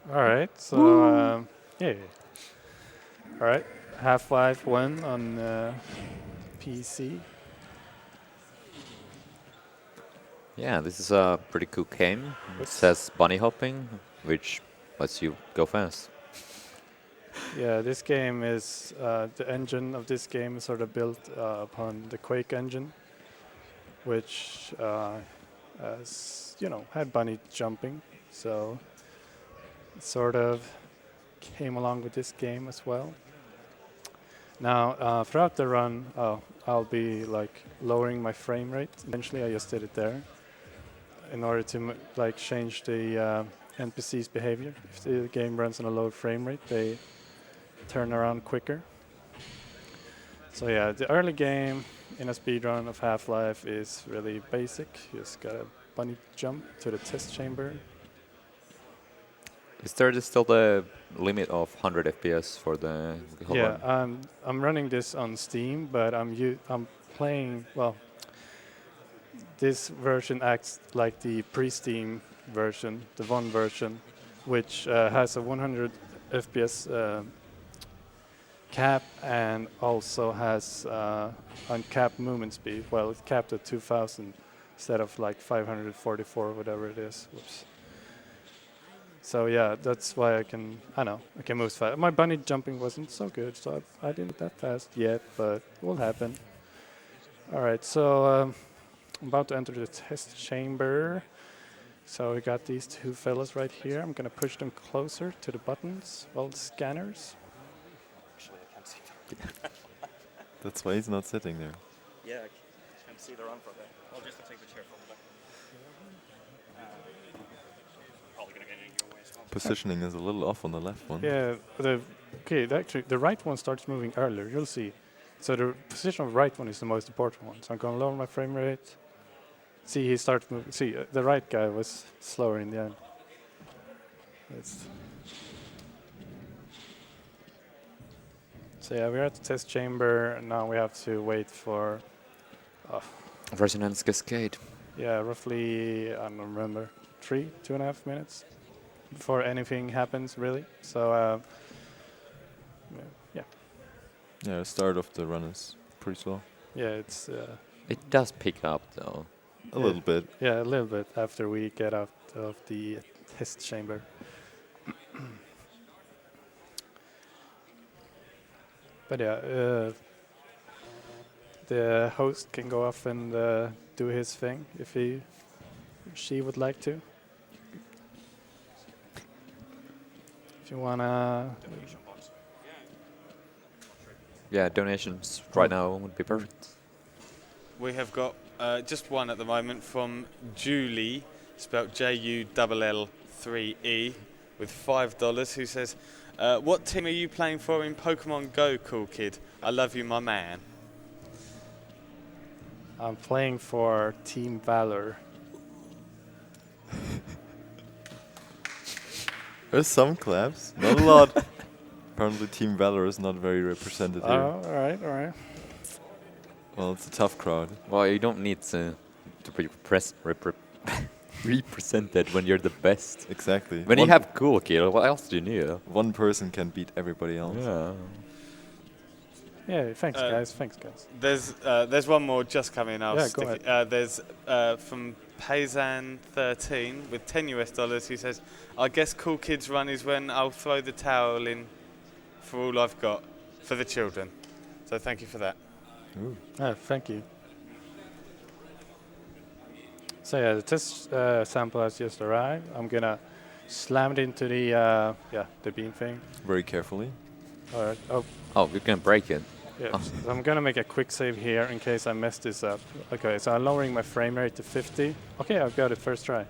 All right. So, yeah. All right. Half-Life 1 on PC. Yeah, this is a pretty cool game. It Whoops. says bunny hopping, which lets you go fast. Yeah, this game is the engine of this game is sort of built upon the Quake engine, which has had bunny jumping, so it sort of came along with this game as well. Now, throughout the run, I'll be like lowering my frame rate. Eventually, I just did it there in order to like change the NPC's behavior. If the game runs on a low frame rate, they turn around quicker. So yeah, the early game in a speedrun of Half-Life is really basic. You just gotta bunny jump to the test chamber. Is there still the limit of 100 FPS for the whole Yeah, run? I'm running this on Steam, but I'm playing. Well, this version acts like the pre-Steam version, the one version, which has a 100 FPS cap and also has uncapped movement speed. Well, it's capped at 2,000 instead of like 544, whatever it is. Whoops. So yeah, that's why I can move fast. My bunny jumping wasn't so good, so I didn't that fast yet, but it will happen. All right, so I'm about to enter the test chamber. So we got these two fellas right here. I'm gonna push them closer to the buttons, well, the scanners. Actually, I can't see them. That's why he's not sitting there. Yeah, I can't see the run from there. I'll just take the chair from the back. Probably gonna get in your way as well. Positioning is a little off on the left one. Yeah, actually, the right one starts moving earlier. You'll see. So the position of the right one is the most important one. So I'm going to lower my frame rate. See, he starts moving. See, the right guy was slower in the end. So yeah, we're at the test chamber. And now we have to wait for, Resonance Cascade. yeah, roughly, I don't remember, 2.5 minutes before anything happens, really. So, yeah. Yeah, the start of the run is pretty slow. Yeah, it's It does pick up though. A little bit. yeah, a little bit after we get out of the test chamber. But yeah, the host can go off and do his thing if she would like to. If you wanna, Donation box. Yeah, donations right now would be perfect. We have got just one at the moment from Julie, spelled JULL3E, with $5, who says, "What team are you playing for in Pokemon Go, COOLKID? I love you, my man." I'm playing for Team Valor. There's some claps, not a lot. Apparently Team Valor is not very represented here. Oh, all right. Well, it's a tough crowd. Well, you don't need to be represented when you're the best. Exactly. When you have COOLKID, what else do you need? One person can beat everybody else. Yeah. Yeah, thanks guys. There's one more just coming. Yeah, go ahead. There's from Paysan13 with $10. He says, "I guess COOLKID's run is when I'll throw the towel in for all I've got for the children." So thank you for that. Ooh. Thank you. So yeah, the test sample has just arrived. I'm gonna slam it into the beam thing. Very carefully. All right. Oh, Oh, you can break it. yeah. Oh. So I'm gonna make a quick save here in case I mess this up. Okay, so I'm lowering my frame rate to 50. Okay, I've got it first try.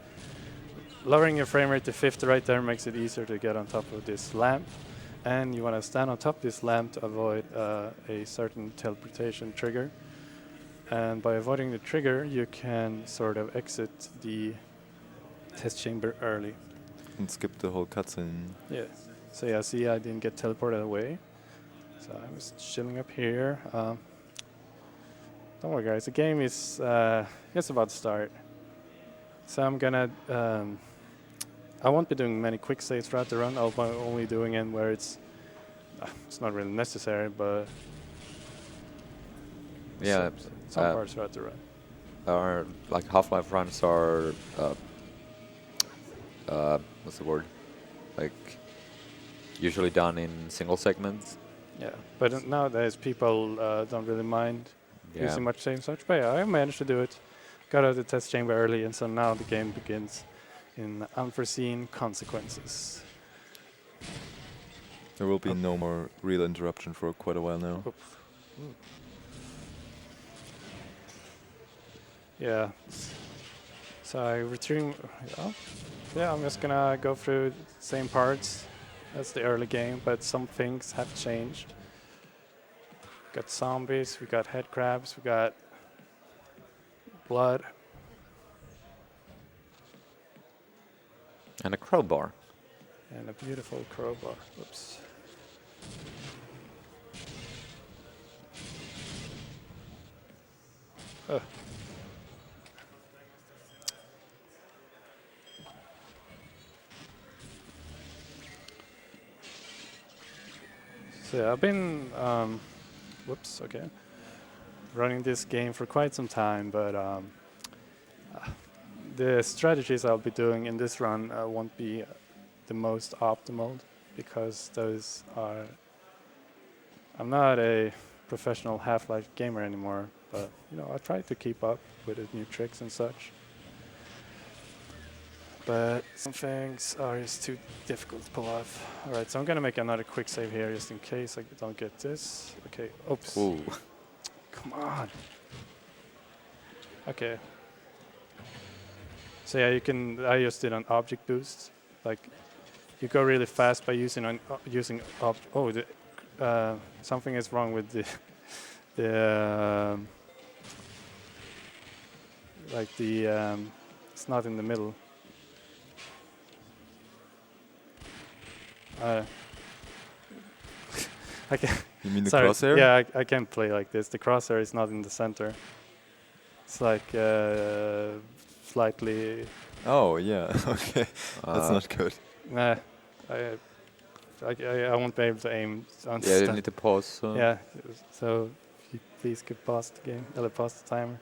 Lowering your frame rate to 50 right there makes it easier to get on top of this lamp. And you want to stand on top of this lamp to avoid a certain teleportation trigger. And by avoiding the trigger, you can sort of exit the test chamber early. And skip the whole cutscene. Yeah. So yeah, see, I didn't get teleported away. So I was chilling up here. Don't worry, guys. The game is just about to start. So I'm gonna I won't be doing many quick saves throughout the run. I'll be only doing it where it's not really necessary, but Yeah, some uh, parts throughout the run. our like Half-Life runs are what's the word? Like usually done in single segments. Yeah, but nowadays people don't really mind Yeah. using much save such. But yeah, I managed to do it. Got out of the test chamber early, and so now the game begins in unforeseen consequences. There will be no more real interruption for quite a while now. Oops. Yeah. So I return. Oh, yeah, I'm just gonna go through the same parts as the early game, but some things have changed. Got zombies, we got head crabs, we got blood. And a crowbar. And a beautiful crowbar. Oops. So yeah, I've been, whoops, okay, running this game for quite some time, but the strategies I'll be doing in this run won't be the most optimal because those are. I'm not a professional Half-Life gamer anymore, but you know I try to keep up with the new tricks and such. But some things are just too difficult to pull off. All right, so I'm gonna make another quick save here just in case I don't get this. Okay, oops. Ooh. Come on. Okay. So yeah, you can. I just did an object boost. Like, you go really fast by using oh, something is wrong with the it's not in the middle. I can. You mean the Sorry. crosshair? Yeah, I can't play like this. The crosshair is not in the center. It's like slightly. Oh, yeah. Okay. That's not good. Nah, I won't be able to aim on Yeah, you stuff. need to pause. Yeah, so if you please could pause the game, pause the timer.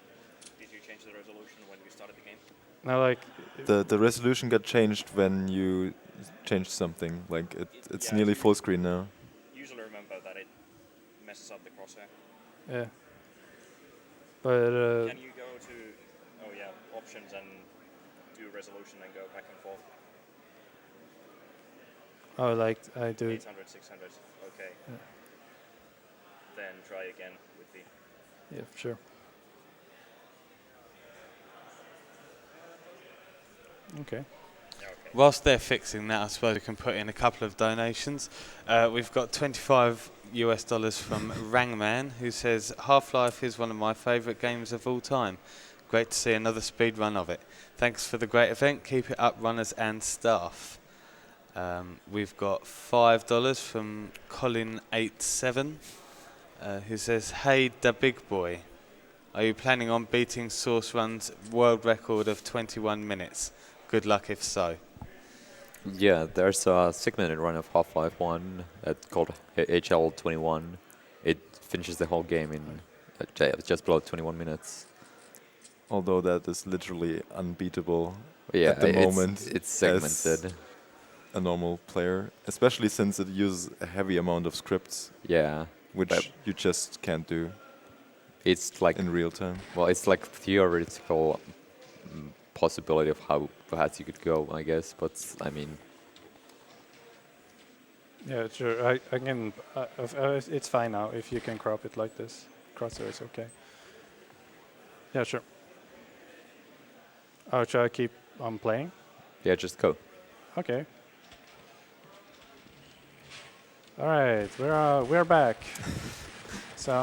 Did you change the resolution when you started the game? Now, like, The resolution got changed when you changed something. Like it's Yeah. nearly full screen now. Usually remember that it messes up the crosshair. yeah. But Can you go to, options and do resolution and go back and forth? oh, like I do. 800, 600, okay. Yeah. Then try again with the... Yeah, sure. Okay. Yeah, okay. Whilst they're fixing that, I suppose we can put in a couple of donations. We've got $25 from Rangman, who says, Half-Life is one of my favourite games of all time. Great to see another speed run of it. Thanks for the great event. Keep it up, runners and staff. We've got $5 from Colin87, who says, hey, da big boy, are you planning on beating Source Run's world record of 21 minutes? Good luck if so. Yeah, there's a 6-minute run of Half-Life 1 that's called HL21. It finishes the whole game in just below 21 minutes. Although that is literally unbeatable Yeah, at the moment. it's segmented. as a normal player, especially since it uses a heavy amount of scripts, Yeah, which But- you just can't do it's like in real time. well, it's like theoretical possibility of how fast you could go, I guess. But I mean, Yeah, sure. I can. It's fine now if you can crop it like this. Crosshair is okay. Yeah, sure. Oh, should I keep on playing? yeah, just go. Okay. All right, we're back. So.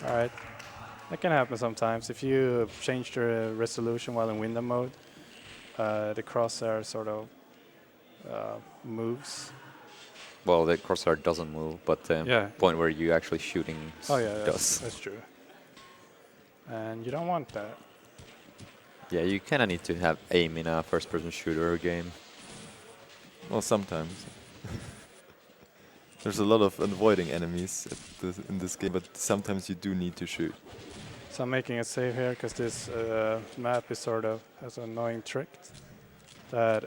All right, that can happen sometimes. If you change the resolution while in window mode, the crosshair sort of moves. Well, the crosshair doesn't move, but the Yeah. point where you actually shooting Oh yeah, does. that's true. and you don't want that. Yeah, you kind of need to have aim in a first-person shooter game. Well, sometimes. There's a lot of avoiding enemies in this game, but sometimes you do need to shoot. So I'm making a save here because this map is sort of has an annoying trick that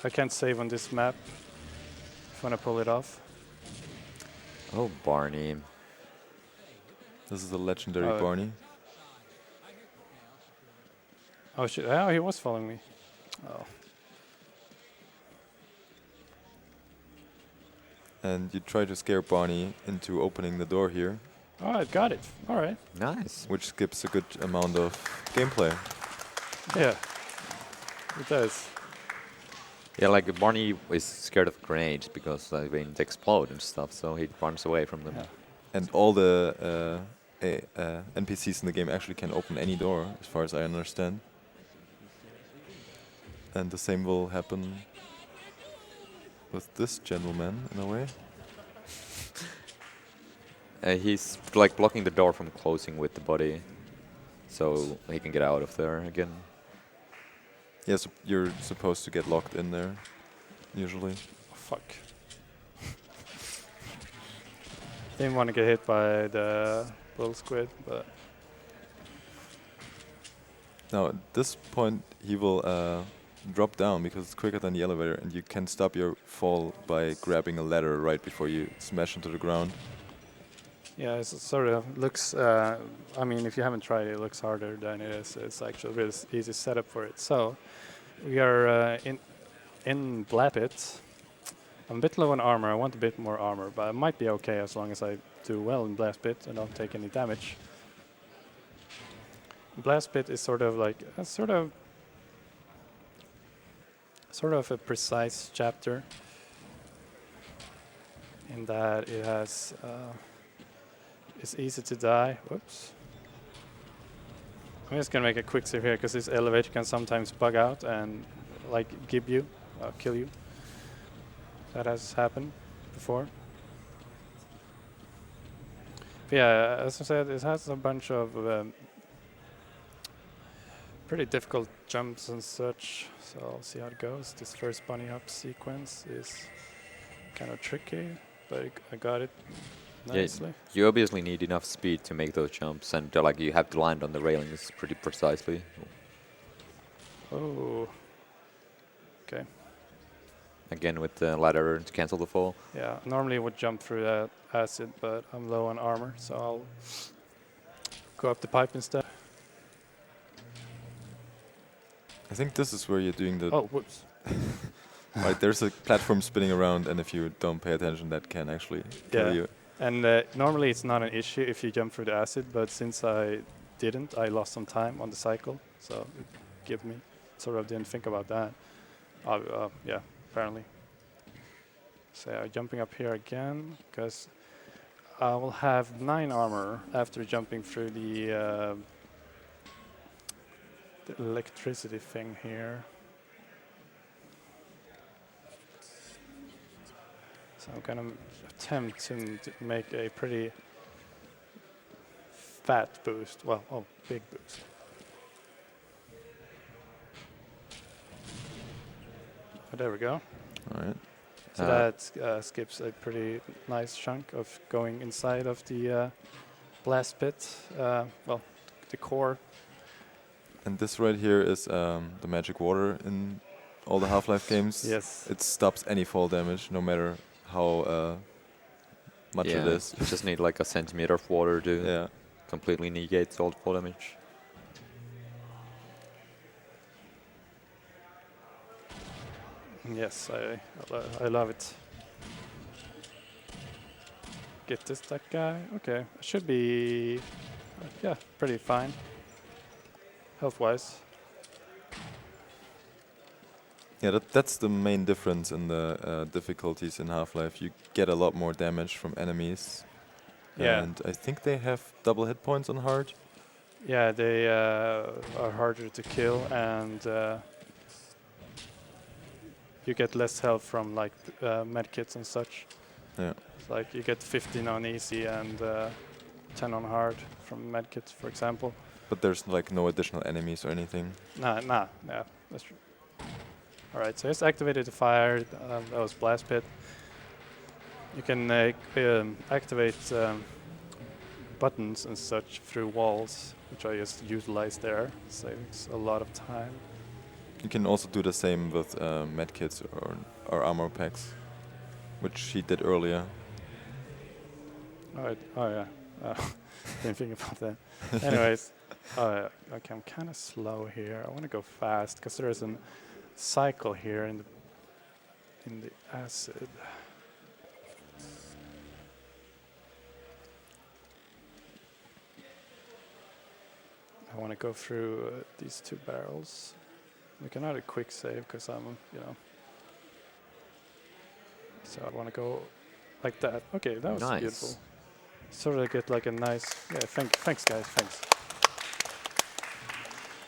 I can't save on this map if I want to pull it off. Oh, Barney. This is the legendary Oh. Barney. Oh shit! Oh, he was following me. Oh. And you try to scare Barney into opening the door here, All right, got it. All right. Nice. which skips a good amount of gameplay. Yeah. It does. Yeah, like Barney is scared of grenades because I mean they explode and stuff, so he runs away from them. Yeah. And all the NPCs in the game actually can open any door, as far as I understand. And the same will happen with this gentleman, in a way. He's like blocking the door from closing with the body, so he can get out of there again. Yes, you're supposed to get locked in there, usually. Oh, fuck. Didn't want to get hit by the bull squid, but Now, at this point, he will drop down because it's quicker than the elevator, and you can stop your fall by grabbing a ladder right before you smash into the ground. yeah, it sort of looks. I mean, if you haven't tried it, it looks harder than it is. It's actually a really easy setup for it. So we are in Blast Pit. I'm a bit low on armor. I want a bit more armor, but I might be okay as long as I do well in Blast Pit and don't take any damage. Blast Pit is sort of like a sort of a precise chapter in that it has it's easy to die. Whoops. I'm just gonna make a quick save here because this elevator can sometimes bug out and like kill you. That has happened before. But yeah, as I said, it has a bunch of pretty difficult jumps and such, so I'll see how it goes. This first bunny hop sequence is kind of tricky, but I got it nicely. You obviously need enough speed to make those jumps, and like you have to land on the railings pretty precisely. Oh. Okay. Again with the ladder to cancel the fall. Yeah, normally I would jump through that acid, but I'm low on armor, so I'll go up the pipe instead. I think this is where you're doing the... Oh, whoops. Right, there's a platform spinning around, and if you don't pay attention, that can actually kill Yeah. you. And normally it's not an issue if you jump through the acid, but since I didn't, I lost some time on the cycle, so it gave me sort of didn't think about that. Yeah, apparently. So jumping up here again, because I will have 9 armor after jumping through the electricity thing here. So I'm gonna attempt to make a pretty fat boost. Well, big boost. Oh, there we go. All right. So that skips a pretty nice chunk of going inside of the blast pit. Well, the core. And this right here is the magic water in all the Half-Life games. Yes. It stops any fall damage, no matter how much it is. You just need like a centimeter of water to Yeah. completely negate all fall damage. Yes, I love it. Get that guy. Okay, should be yeah, pretty fine. Health-wise. Yeah, that's the main difference in the difficulties in Half-Life. You get a lot more damage from enemies. Yeah. And I think they have double hit points on hard. Yeah, they are harder to kill, and you get less health from like medkits and such. Yeah. It's like you get 15 on easy and 10 on hard from medkits, for example. But there's like no additional enemies or anything. Nah, yeah, that's true. Alright, so it's activated the fire, that was Blast Pit. You can activate buttons and such through walls, which I just utilize there. Saves a lot of time. You can also do the same with medkits or armor packs, which he did earlier. Alright, oh yeah. Didn't think about that. Anyways, okay, I'm kind of slow here. I want to go fast because there is a cycle here in the acid. I want to go through these 2 barrels. We can add a quick save because I'm, So I want to go like that. Okay, that was Nice. beautiful. Sort of get like a nice, thanks guys, thanks.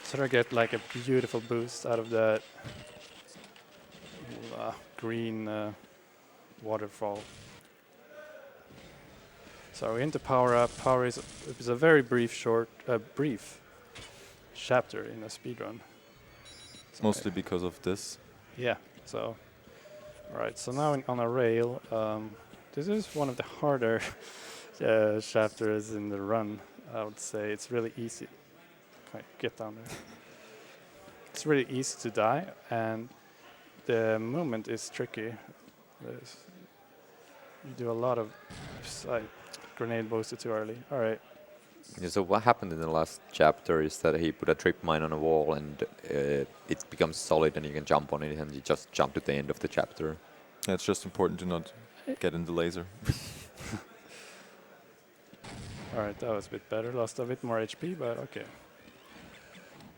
Sort of get like a beautiful boost out of that green waterfall. So we're into power up. Power is a very brief chapter in a speedrun. So Mostly because of this. yeah. So, all right. So now on a rail, this is one of the harder chapters in the run. I would say it's really easy. Okay, get down there. It's really easy to die, and the movement is tricky. You do a lot of grenade boosted too early. All right. Yeah, so what happened in the last chapter is that he put a trip mine on a wall and it becomes solid and you can jump on it and you just jump to the end of the chapter. Yeah, it's just important to not get in the laser. All right, that was a bit better. Lost a bit more HP, but okay.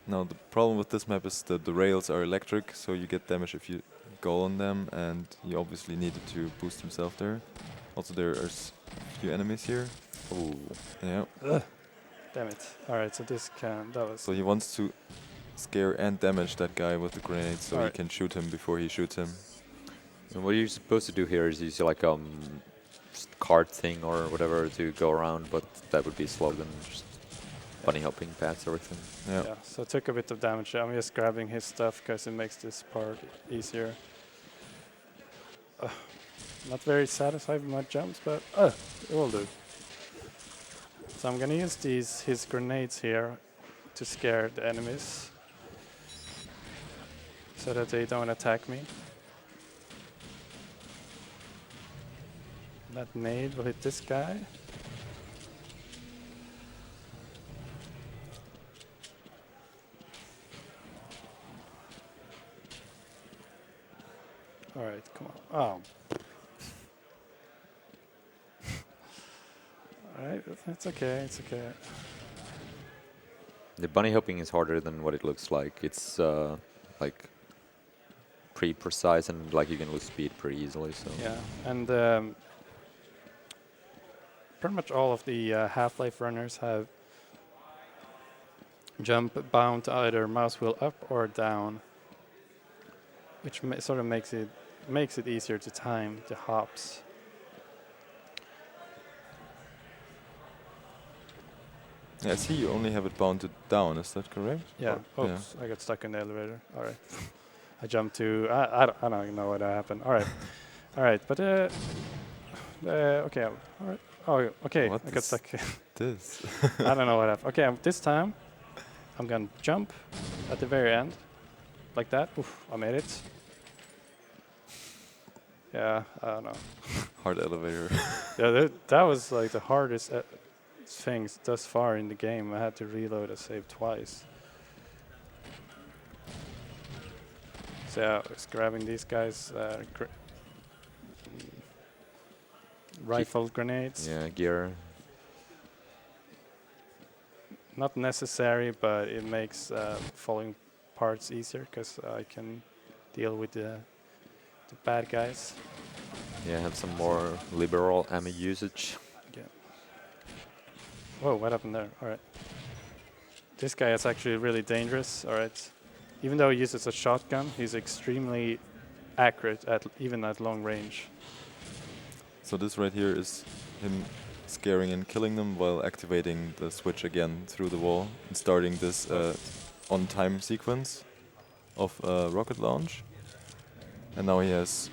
Now the problem with this map is that the rails are electric, so you get damage if you go on them, and he obviously needed to boost himself there. Also, there are a few enemies here. Ooh. Yeah. Damn it. All right, so that was... So he wants to scare and damage that guy with the grenade, so he Alright. can shoot him before he shoots him. And what you're supposed to do here is use like cart thing or whatever to go around, but that would be slow than just bunny hopping past everything. Yeah. Yeah, so I took a bit of damage. I'm just grabbing his stuff because it makes this part easier. Not very satisfied with my jumps, but it will do. So I'm gonna use his grenades here to scare the enemies so that they don't attack me. That nade will hit this guy. All right, come on. Oh. All right, it's okay, it's okay. The bunny hopping is harder than what it looks like. It's like pretty precise and like you can lose speed pretty easily. So Yeah, and pretty much all of the Half-Life runners have jump bound to either mouse wheel up or down, which sort of makes it easier to time the hops. Yeah, I see you only have it bounded down, is that correct? Yeah. Or- Oops, I got stuck in the elevator. All right. I jumped to. I don't even know what happened. All right. All right. But okay. All right. Oh, okay. What I got is stuck. This. I don't know what happened. Okay. This time, I'm gonna jump at the very end, like that. Oof, I made it. Yeah. I don't know. Hard elevator. Yeah. That was like the hardest things thus far in the game. I had to reload a save twice. So yeah, I was grabbing these guys. Rifle grenades. yeah, gear. Not necessary, but it makes following parts easier because I can deal with the bad guys. Yeah, have some more liberal ammo usage. Yeah. Whoa, what happened there? All right. This guy is actually really dangerous. All right. Even though he uses a shotgun, he's extremely accurate even at long range. So this right here is him scaring and killing them while activating the switch again through the wall and starting this on-time sequence of rocket launch. And now he has,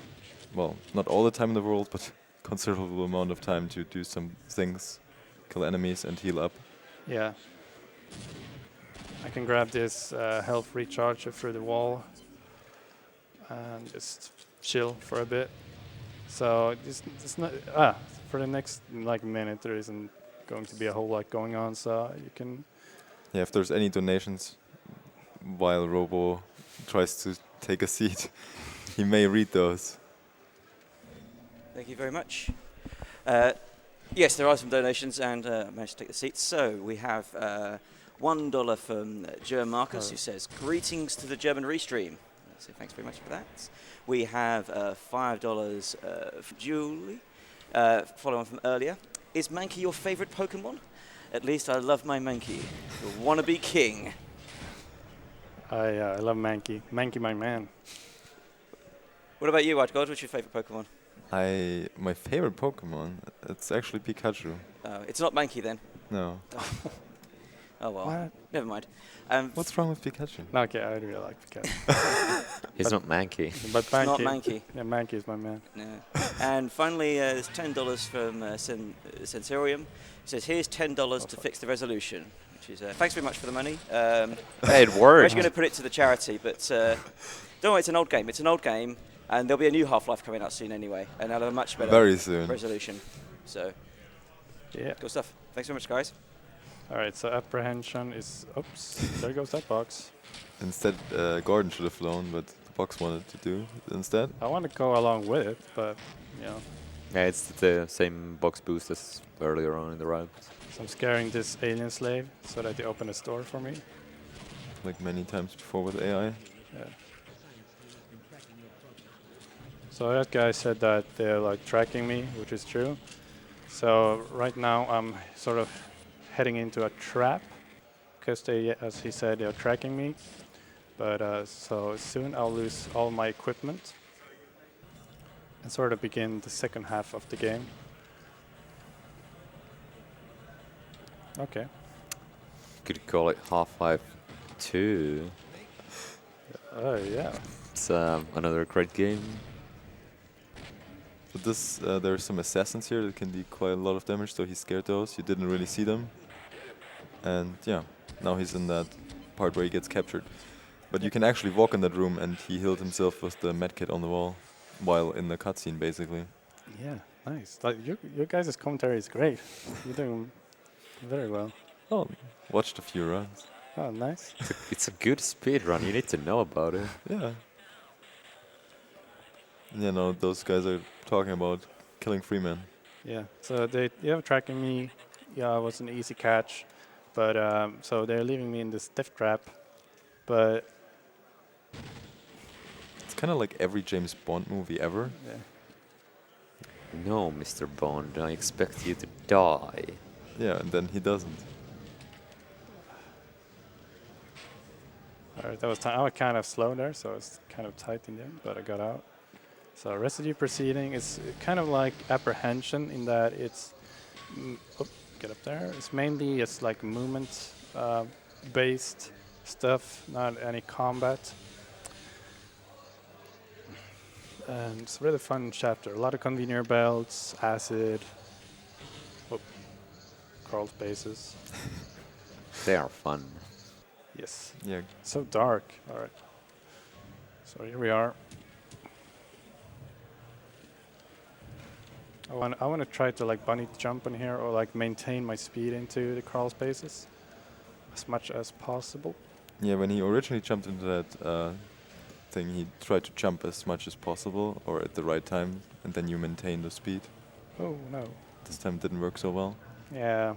well, not all the time in the world, but considerable amount of time to do some things, kill enemies and heal up. Yeah. I can grab this health recharger through the wall and just chill for a bit. So it's not for the next like minute there isn't going to be a whole lot going on. So you can. Yeah, if there's any donations while Robo tries to take a seat, he may read those. Thank you very much. Yes, there are some donations, and I managed to take the seats. So we have $1 from German Marcus, who says, "Greetings to the German restream." So thanks very much for that. We have $5 from Julie, following on from earlier. Is Mankey your favorite Pokemon? At least I love my Mankey, the wannabe king. I love Mankey. Mankey, my man. What about you, White God? What's your favorite Pokemon? My favorite Pokemon, it's actually Pikachu. It's not Mankey then. No. Oh well, What? never mind. What's wrong with Pikachu? No, okay, I really like Pikachu. He's not manky. But It's not Mankey. Mankey. Yeah, Mankey is my man. No. And finally, there's $10 from Sensorium. He says, "Here's $10 to fix the resolution." Which is thanks very much for the money. Hey, it We're worked. actually going to put it to the charity, but don't worry, it's an old game. It's an old game, and there'll be a new Half-Life coming out soon anyway, and that'll have a much better Very soon. resolution. So, Yeah. good stuff. Thanks very much, guys. All right, so apprehension is. Oops, there goes that box. Instead, Gordon should have flown, but the box wanted to do it instead. I want to go along with it, but you know, Yeah, it's the same box boost as earlier on in the route. so I'm scaring this alien slave so that they open a store for me. Like many times before with AI. Yeah. So that guy said that they're like tracking me, which is true. So right now I'm sort of heading into a trap because they, as he said, they're tracking me. But so soon I'll lose all my equipment and sort of begin the second half of the game. Okay. Could call it Half-Life 2. Oh yeah. It's another great game. But this, there are some assassins here that can do quite a lot of damage, so he scared those. You didn't really see them. And yeah, now he's in that part where he gets captured. But you can actually walk in that room, and he healed himself with the medkit on the wall while in the cutscene, basically. Yeah. Nice. Like your guys' commentary is great. You're doing very well. Oh, watched a few runs. Oh, nice. It's a good speed run. You need to know about it. Yeah. You know, those guys are talking about killing Freeman. Yeah. So they were tracking me. Yeah, it was an easy catch, but so they're leaving me in this death trap. But It's kind of like every James Bond movie ever. yeah. No, Mr. Bond, I expect you to die. Yeah, and then he doesn't. All right, that was time. I was kind of slow there, so it's kind of tight in the end, but I got out. So residue proceeding is kind of like apprehension in that it's get up there. It's mainly like movement based stuff, not any combat. And it's a really fun chapter. A lot of conveyor belts, acid, crawl spaces. They are fun. Yes. Yeah, So dark. All right. So here we are. I want to try to like bunny jump in here or like maintain my speed into the crawl spaces as much as possible. yeah. When he originally jumped into that thing, he tried to jump as much as possible or at the right time, and then you maintain the speed. Oh no. This time it didn't work so well. Yeah.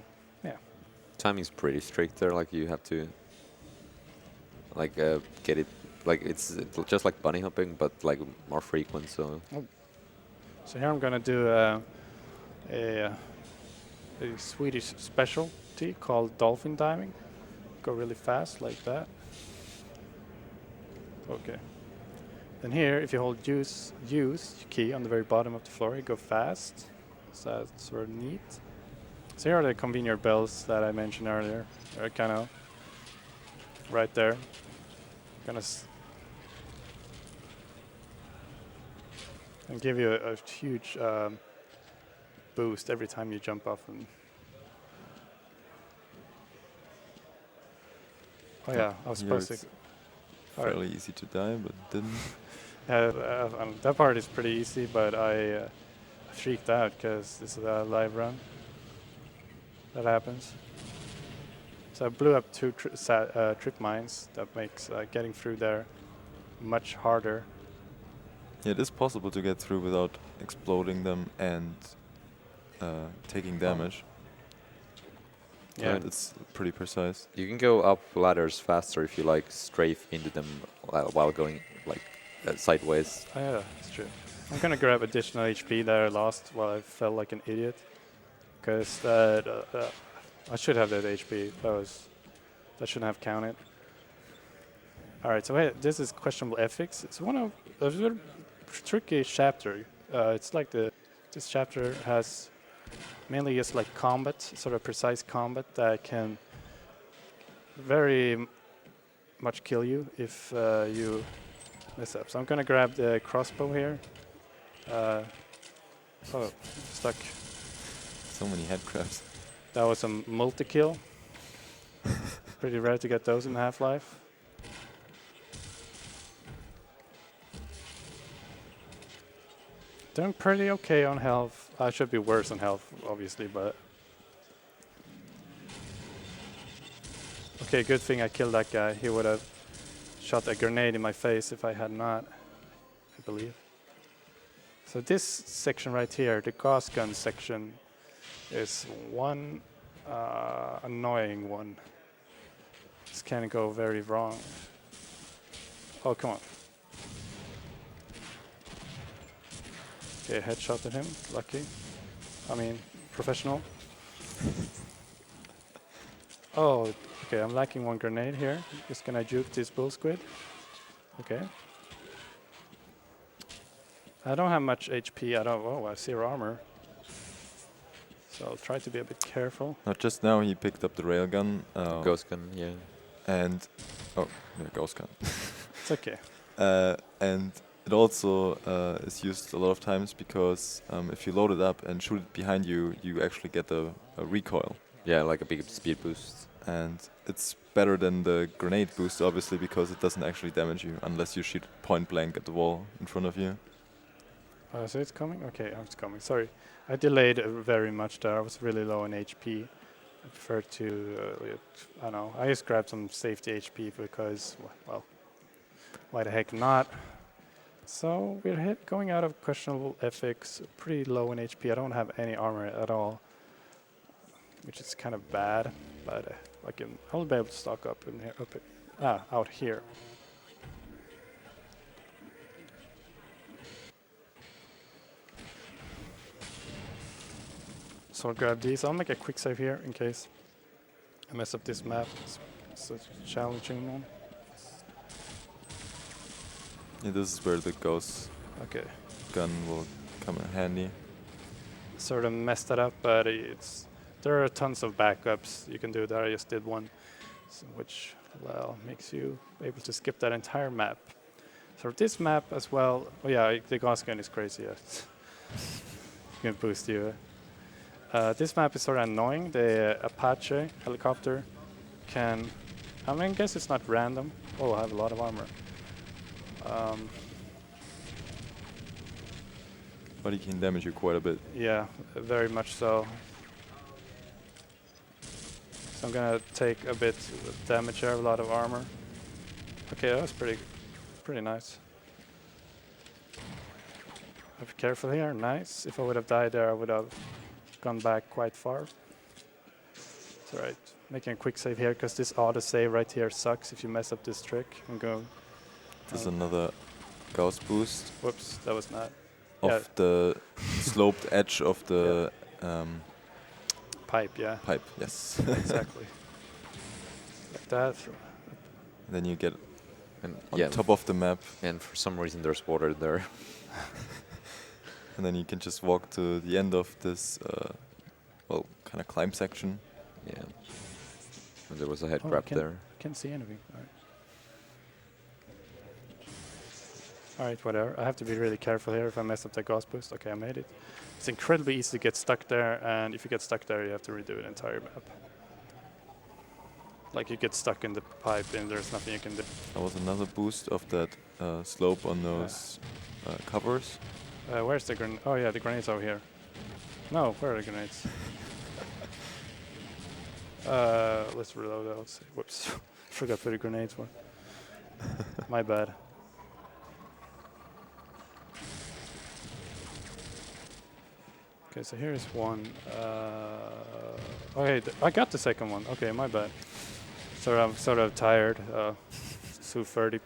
Timing's pretty strict there. Like you have to, like get it. Like it's just like bunny hopping, but like more frequent. So So here I'm gonna do a Swedish specialty called Dolphin Timing. Go really fast like that. Okay. Then here, if you hold use key on the very bottom of the floor, you go fast. So that's sort of neat. So here are the conveyor belts that I mentioned earlier. They're kind of right there. Gonna and give you a huge boost every time you jump off them. Oh yeah, I was Here supposed it's to. Alright. fairly easy to die, but didn't. That part is pretty easy, but I freaked out because this is a live run. That happens. So I blew up 2 trip mines. That makes getting through there much harder. Yeah, it is possible to get through without exploding them and taking damage. Yeah. But it's pretty precise. You can go up ladders faster if you like strafe into them while going like sideways. Oh, yeah, that's true. I'm gonna grab additional HP that I lost while I felt like an idiot. Because I should have that HP. That shouldn't have counted. Alright, so this is questionable ethics. It's one of a very tricky chapter. It's like this chapter has mainly just like combat, sort of precise combat that can very much kill you if you mess up. So I'm gonna grab the crossbow here. Oh, stuck. So many head crabs. That was a multi-kill. Pretty rare to get those in Half-Life. Doing pretty okay on health. I should be worse on health, obviously, but... Okay, good thing I killed that guy. He would have shot a grenade in my face if I had not, I believe. So this section right here, the gas gun section, is one annoying one. This can go very wrong. Oh, come on. Okay, headshot at him. Lucky. I mean, professional. Oh, okay, I'm lacking one grenade here. Just gonna juke this bull squid. Okay. I don't have much HP. I have 0 armor. So I'll try to be a bit careful. Now, just now he picked up the railgun. Ghost gun, yeah. And oh, yeah, ghost gun. It's okay. And it also is used a lot of times because if you load it up and shoot it behind you, you actually get a recoil. Yeah, like a big speed boost. And it's better than the grenade boost, obviously, because it doesn't actually damage you unless you shoot point blank at the wall in front of you. So it's coming? Okay, it's coming. Sorry. I delayed very much there. I was really low on HP. I prefer to, I don't know, I just grabbed some safety HP because, well, why the heck not? So we're going out of questionable ethics, pretty low in HP. I don't have any armor at all, which is kind of bad, but I'll be able to stock up in here, out here. So I'll grab these. I'll make a quick save here in case I mess up this map. It's a challenging one. Yeah, this is where the ghost Okay. gun will come in handy. Sort of messed that up, but there are tons of backups you can do there. I just did one, which makes you able to skip that entire map. So this map as well. Oh yeah, the gas gun is crazy. Yeah. It can boost you. This map is sort of annoying. The Apache helicopter can, I guess it's not random. Oh, I have a lot of armor. But he can damage you quite a bit. Yeah, very much so. So I'm gonna take a bit of damage here, a lot of armor. Okay, that was pretty nice. Be careful here, nice. If I would have died there, I would have gone back quite far. It's alright. Making a quick save here because this auto save right here sucks if you mess up this trick. I'm going. There's another ghost boost Whoops, that was not. of the sloped edge of the Pipe, yeah. pipe. Yes. Exactly. Like that. Then you get And on yeah, top of the map, and for some reason there's water there. and then you can just walk to the end of this, kind kind of climb section. Yeah. And there was a head Oh, I grab there. can't see anything. All right, whatever. I have to be really careful here if I mess up the gas boost. Okay, I made it. It's incredibly easy to get stuck there, and if you get stuck there, you have to redo the entire map. Like you get stuck in the pipe, and there's nothing you can do. That was another boost of that slope on those covers. Where's the grenade? Oh yeah, the grenade's over here. No, where are the grenades? Let's reload those. Whoops, forgot where the grenades were. My bad. Okay, so here's one. Okay, I got the second one. Okay, my bad. So I'm sort of tired. It's 2:30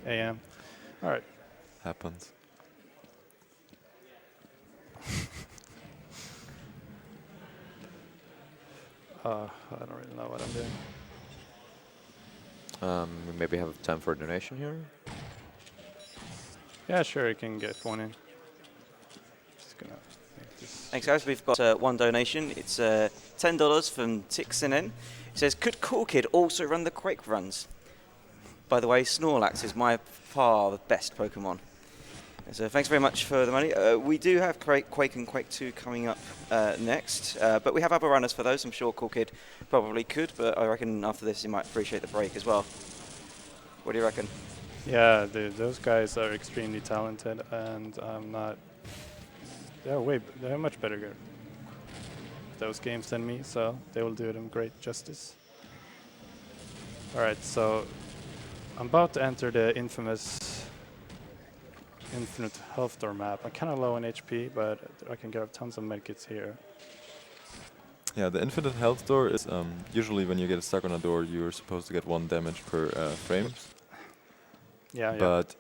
a.m. All right. Happens. I don't really know what I'm doing. We maybe have time for a donation here. Yeah, sure, you can get one in. Just gonna make this. Thanks, guys. We've got one donation. It's $10 from Tixinen. It says, could COOLKID also run the Quake runs? By the way, Snorlax is by far the best Pokemon. So thanks very much for the money. We do have Quake and Quake 2 coming up next, but we have other runners for those. I'm sure COOLKID probably could, but I reckon after this you might appreciate the break as well. What do you reckon? Yeah, those guys are extremely talented, and I'm not. They're much better at those games than me, so they will do them great justice. All right, so I'm about to enter the infamous infinite health door map. I'm kind of low on HP, but I can get tons of medkits here. Yeah, the infinite health door is usually when you get stuck on a door, you're supposed to get 1 damage per frame. Yeah, yeah. But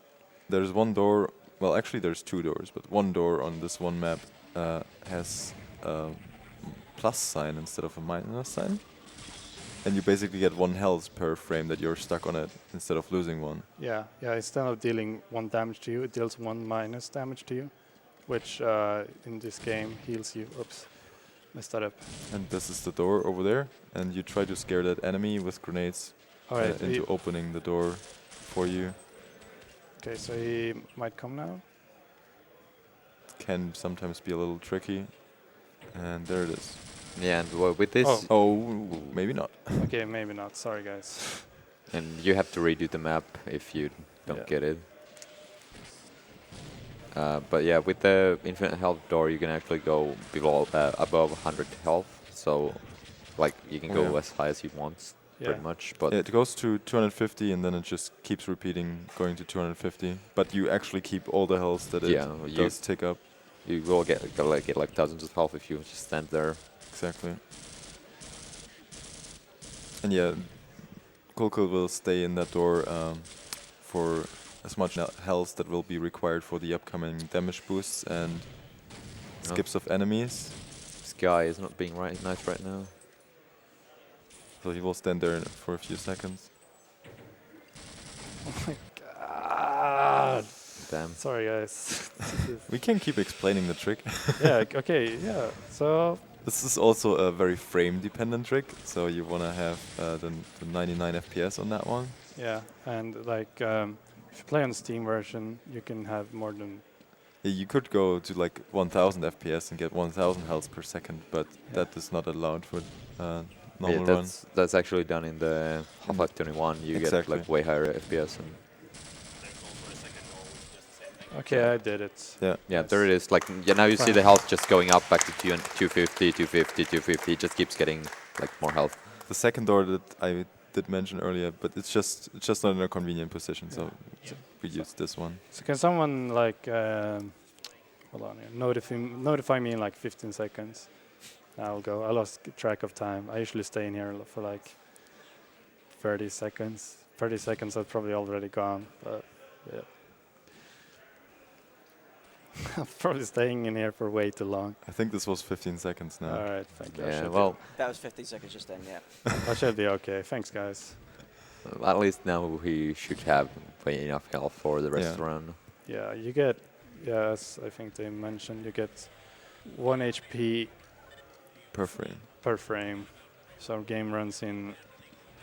there's one door, well actually there's 2 doors, but one door on this one map has a plus sign instead of a minus sign. And you basically get 1 health per frame that you're stuck on it instead of losing 1. Yeah, instead of dealing 1 damage to you, it deals 1 minus damage to you, which in this game heals you. Oops, messed that up. And this is the door over there, and you try to scare that enemy with grenades Alright, into opening the door for you. okay, so he might come now. Can sometimes be a little tricky. And there it is. Yeah, and with this, Oh, maybe not. Okay, maybe not. Sorry, guys. and you have to redo the map if you don't Yeah. get it. But yeah, with the infinite health door, you can actually go below, above 100 health. So, like, you can Oh, go yeah. as high as you want, Yeah. pretty much. But It goes to 250 and then it just keeps repeating, going to 250. But you actually keep all the health that it Yeah, does tick up. you will get like thousands of health if you just stand there. Exactly. And yeah, COOLKID will stay in that door for as much health that will be required for the upcoming damage boosts and skips of enemies. This guy is not being nice right now. So he will stand there for a few seconds. Oh my god. Damn. Sorry, guys. We can keep explaining the trick. Yeah, okay, yeah. So, This is also a very frame-dependent trick, so you want to have the 99 FPS on that one. yeah, and like, if you play on the Steam version, you can have more than. Yeah, you could go to like 1000 FPS and get 1000 health per second, but that is not allowed for normal Yeah, run. that's actually done in the Half-Life 21. You get Exactly. like way higher FPS. And Okay, I did it. Yeah. yeah, there it is. Like, yeah, now you see the health just going up back to 250, 250, 250. It just keeps getting like more health. The second door that I did mention earlier, but it's just not in a convenient position, so we use this one. So can someone like, hold on here, notify me in like 15 seconds. I'll go. I lost track of time. I usually stay in here for like 30 seconds. 30 seconds I've probably already gone, but yeah. I'm probably staying in here for way too long. I think this was 15 seconds now. All right, thank you. I Yeah, should well, That was 15 seconds just then, yeah. I should be okay. Thanks, guys. at least now he should have enough health for the rest Yeah. of the run. Yeah, you get, yes, I think they mentioned you get 1 HP Per frame. per frame. So game runs in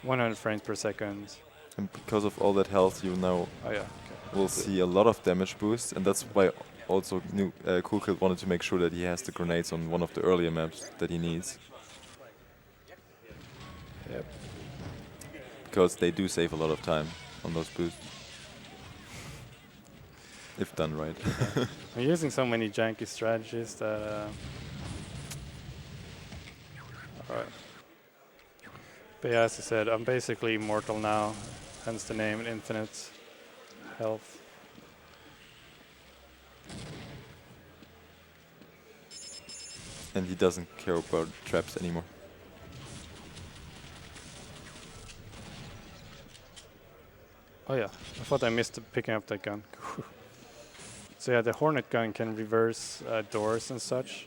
100 frames per second. And because of all that health, you now Oh yeah. will see a lot of damage boosts, and that's why also COOLKID wanted to make sure that he has the grenades on one of the earlier maps that he needs, Yep. because they do save a lot of time on those boosts. If done right. I'm using so many janky strategies that. Alright. But yeah, as I said, I'm basically immortal now, hence the name Infinite Health. And he doesn't care about traps anymore. Oh yeah, I thought I missed picking up that gun. So yeah, the Hornet gun can reverse doors and such.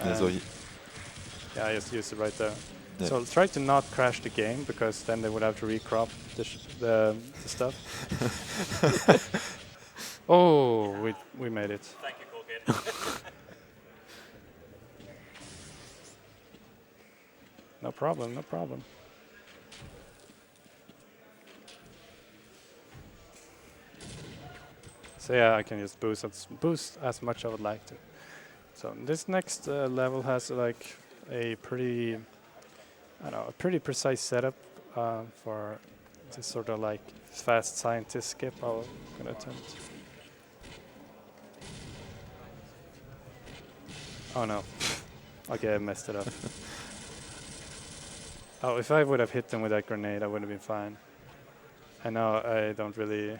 And so he, Yeah, I just used it right there. yeah. So try to not crash the game, because then they would have to recrop the stuff. Oh, we made it. Thank you, COOLKID. No problem, no problem. So yeah, I can just boost as much I would like to. So this next level has like a pretty, I don't know, a pretty precise setup for this sort of like fast scientist skip I'm gonna attempt. Oh no. Okay, I messed it up. Oh, if I would have hit them with that grenade, I would have been fine. I know I don't really,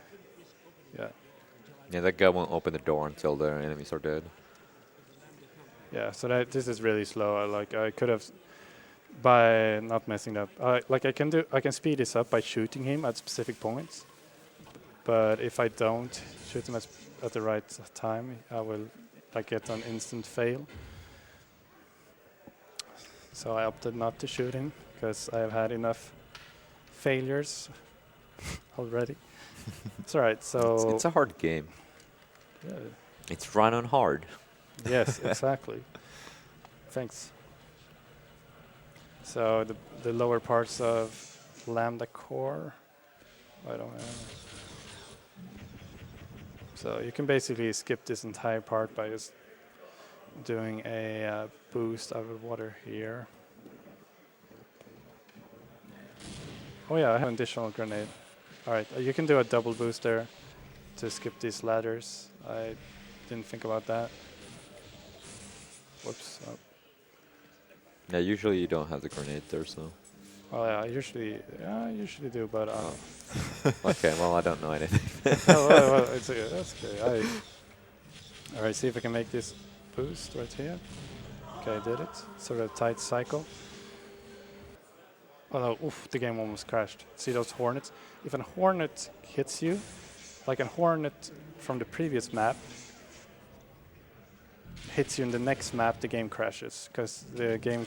yeah. Yeah, that guy won't open the door until the enemies are dead. Yeah, so this is really slow. I could have, by not messing up, like I can speed this up by shooting him at specific points. But if I don't shoot him at the right time, I will like get an instant fail. So I opted not to shoot him because I have had enough failures already. It's alright. So It's a hard game. yeah. It's run on hard. Yes, exactly. Thanks. So the lower parts of Lambda Core, I don't know. So you can basically skip this entire part by just doing a boost out of water here. Oh yeah, I have an additional grenade. Alright, you can do a double boost there to skip these ladders. I didn't think about that. Whoops. Oh. Yeah, usually you don't have the grenade there, so. Oh yeah, I usually do, but Okay, well, I don't know anything. well, it's that's okay. All right, see if I can make this boost right here. Okay, I did it. Sort of tight cycle. Oh no, oof, the game almost crashed. See those hornets? If a hornet hits you, like a hornet from the previous map, hits you in the next map, the game crashes because the game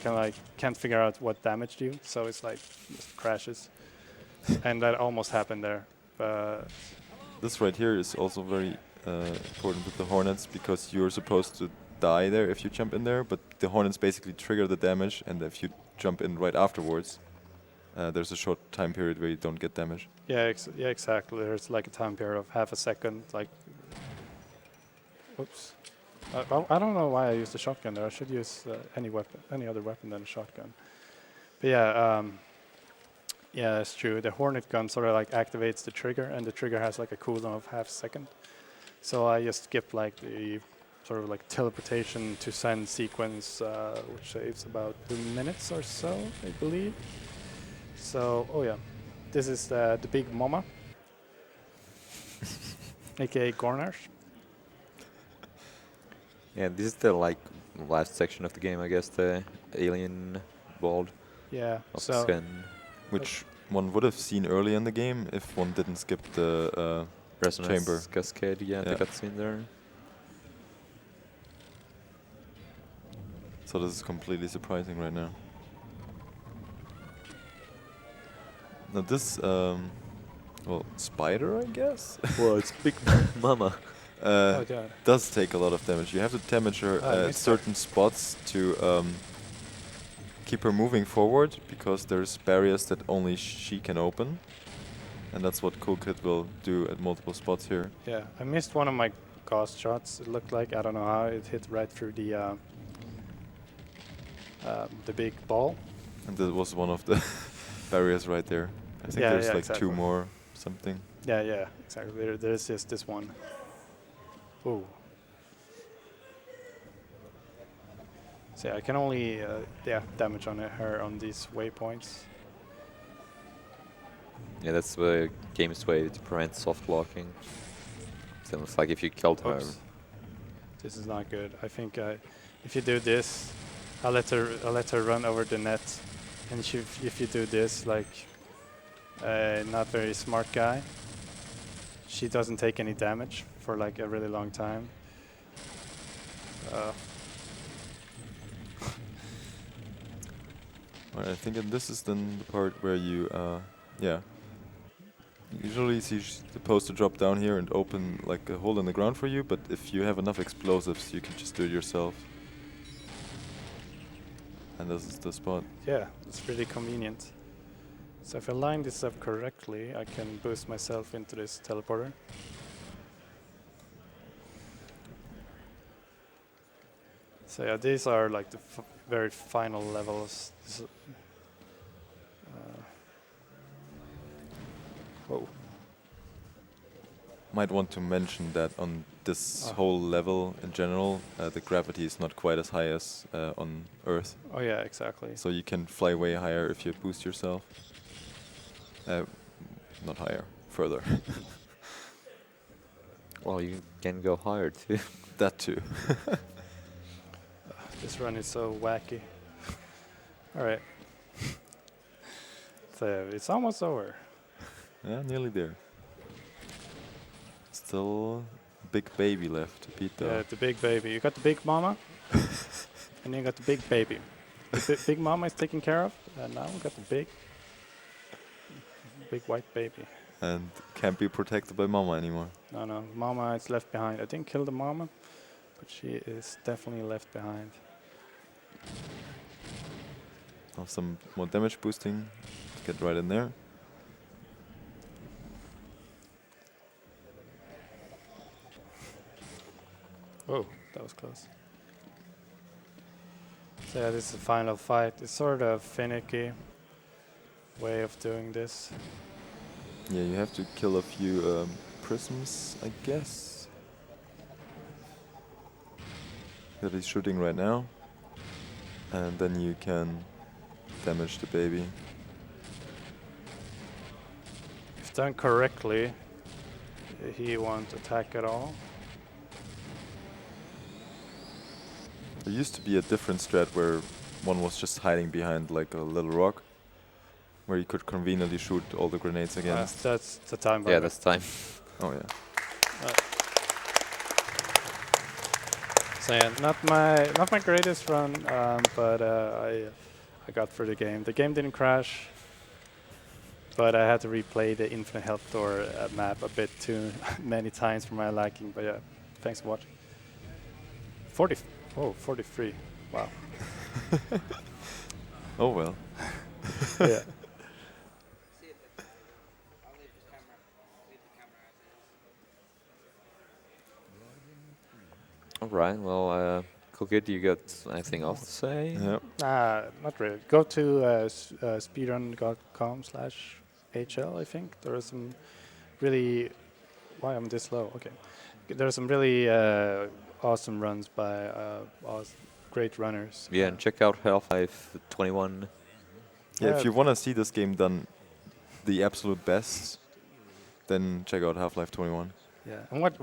can't figure out what damaged you, so it's like just crashes. And that almost happened there. But this right here is also very important with the Hornets, because you're supposed to die there if you jump in there, but the Hornets basically trigger the damage, and if you jump in right afterwards, there's a short time period where you don't get damage. yeah, yeah, exactly. There's like a time period of half a second. Like, whoops. I don't know why I used the shotgun there. I should use any other weapon than a shotgun. But yeah, yeah, that's true. The Hornet gun sort of like activates the trigger, and the trigger has like a cooldown of half a second. So I just skip like the sort of like teleportation to send sequence, which saves about 2 minutes or so, I believe. So, oh yeah, this is the big mama, aka Gornash. Yeah, this is the last section of the game, I guess, the alien world Yeah. of So skin. Which one would have seen early in the game if one didn't skip the Resonance chamber. Cascade, yeah, the Yeah. cutscene there. So this is completely surprising right now. Now this, well, spider, I guess, Well, it's Big Mama. oh god. does take a lot of damage. You have to damage her Ah, at missed certain spots to keep her moving forward because there's barriers that only she can open. And that's what COOLKID will do at multiple spots here. Yeah, I missed one of my ghost shots. It looked like, I don't know how, it hit right through the big ball. And that was one of the barriers right there. I think Yeah, there's yeah, like exactly. 2 more something. Yeah, exactly. There's just this one. Ooh. So yeah, I can only damage on her on these waypoints. Yeah, that's the game's way to prevent soft blocking. So it's like if you killed her. Oops. This is not good. I think if you do this, I'll let her run over the net, and if you do this, like not very smart guy, she doesn't take any damage for like a really long time. Alright, I think this is then the part where you, usually she's supposed to drop down here and open like a hole in the ground for you, but if you have enough explosives, you can just do it yourself. And this is the spot. Yeah, it's really convenient. So if I line this up correctly, I can boost myself into this teleporter. So yeah, these are like the very final levels. Whoa. Might want to mention that on this whole level in general, the gravity is not quite as high as on Earth. Oh yeah, exactly. So you can fly way higher if you boost yourself. Not higher, further. Well, you can go higher too. That too. This run is so wacky. Alright. So it's almost over. Yeah, nearly there. Still big baby left to beat though. Yeah, the big baby. You got the big mama, and you got the big baby. The big mama is taken care of, and now we got the big white baby. And can't be protected by mama anymore. No, mama is left behind. I didn't kill the mama, but she is definitely left behind. Now some more damage boosting to get right in there. Whoa, that was close. So yeah, this is the final fight. It's sort of finicky way of doing this. Yeah, you have to kill a few prisms, I guess. That he's shooting right now. And then you can damage the baby. If done correctly, he won't attack at all. There used to be a different strat where one was just hiding behind like a little rock, where you could conveniently shoot all the grenades against. That's the time. Yeah, that's time. Oh yeah. So yeah, not my greatest run, but I got through the game. The game didn't crash, but I had to replay the Infinite Health Door map a bit too many times for my liking. But yeah, thanks for watching. 43. Wow. Oh well. Yeah. All right. Well, COOLKID, you got anything else to say? Yeah. Not really. Go to speedrun.com/HL. I think there are some really. Why am I this low? Okay. There are some really awesome runs by great runners. Yeah, and check out Half-Life 21. Yeah, if you want to see this game done the absolute best, then check out Half-Life 21. Yeah. And what